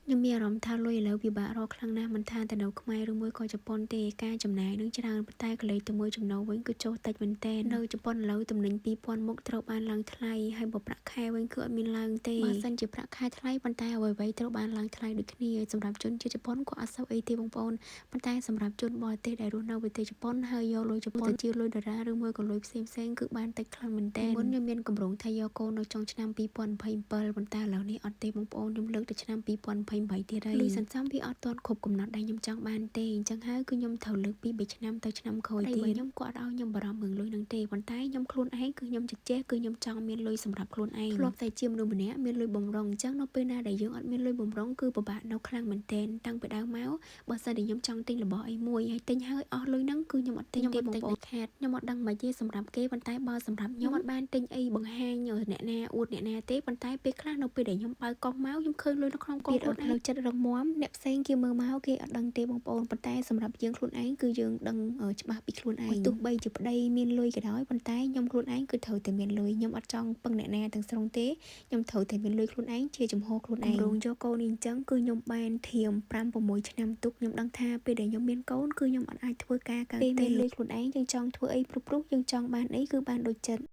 ខ្ញុំមានអារម្មណ៍ថាលុយឥឡូវពិបាករកខ្លាំងណាស់មិនថាតែនៅខ្មែរឬមួយក៏ជប៉ុនទេការចំណាយនឹងច្រើនប៉ុន្តែក៏លេខទៅមើលចំណូលវិញគឺចូលតិចមែនទែននៅជប៉ុនឥឡូវទំនិញ2000មុខត្រូវបានឡើងថ្លៃហើយបើប្រាក់ខែវិញគឺអត់មានឡើងទេបើសិនជាប្រាក់ខែថ្លៃប៉ុន្តែអ្វីៗត្រូវបានឡើងថ្លៃដូចគ្នាសម្រាប់ជនជាតិជប៉ុនក៏អត់សូវអីទេបងប្អូនប៉ុន្តែសម្រាប់ជនបរទេសដែលរស់នៅប្រទេសជប៉ុនហើយយកលុយជប៉ុនទៅជាលុយដុល្លារឬមួយក៏លុយផ្សេងៗគឺបានតិចខ្លាំងមែនទែនមុនខ្ញុំមានកម្រងថាយកកូននៅចុងឆ្នាំ2027ប៉ុន្តែឥឡូវនេះអត់ទេបងប្អូនខ្ញុំលើកទៅឆ្នាំ2028ទៀតហើយលុយសន្សំវាអត់ទាន់គ្រប់កំណត់ដែលខ្ញុំចង់បានទេអញ្ចឹងហើយគឺខ្ញុំត្រូវលើកពី3ឆ្នាំទៅឆ្នាំក្រោយទៀតខ្ញុំក៏អត់ឲ្យខ្ញុំបារម្ភរឿងលុយនឹងទេប៉ុន្តែខ្ញុំខ្លួនឯងគឺខ្ញុំជជែកគឺខ្ញុំចង់មានលុយសម្រាប់ខ្លួនឯងធ្លាប់តែជាមនុស្សម្នាក់មានលុយបំរុងអញ្ចឹងនៅពេលណាដែលយើងអត់មានលុយបំរុងគឺពិបាកនៅខ្លាំងមែនទែនតាំងពីដើមមកបើសិនតែខ្ញុំចង់ទិញរបស់អីមួយហើយទិញហើយអស់លុយហ្នឹងគឺខ្ញុំអត់ទិញទេបងប្អូនខាតខ្ញុំអត់ដឹងមិនទេសម្រាប់គេប៉ុន្តែបើសម្រាប់ខ្ញុំអត់បានទិញអីបង្ហាញអ្នកណាអួតអ្នកណាទេប៉ុន្តែពេលខ្លះនៅពេលដែលខ្ញុំបើកកុសមកខ្ញុំឃើញលុយនៅក្នុងកុសខ្លួនឯងចិត្តរឹងមាំអ្នកផ្សេងគេមើលមកគេអត់ដឹងទេបងប្អូនប៉ុន្តែសម្រាប់យើងខ្លួនឯងគឺយើងដឹងច្បាស់ពីខ្លួនឯងទោះបីជាប្តីមានលុយក៏ដោយប៉ុន្តែខ្ញុំខ្លួនឯងគឺត្រូវតែមានលុយខ្ញុំអត់ចង់ពឹងអ្នកណាទាំងស្រុងទេខ្ញុំត្រូវតែមានលុយខ្លួនឯងជាចំហខ្លួនឯងរងយកកូននេះអញ្ចឹងគឺខ្ញុំបានធៀម5-6ឆ្នាំទុកខ្ញុំដឹងថាពេលដែលខ្ញុំមានកូនគឺខ្ញុំអត់អាចធ្វើការកើតទេពេលមានលុយខ្លួនឯងយើងចង់ធ្វើអីព្រោះយើងចង់បានអីគឺបានដូចចិត្ត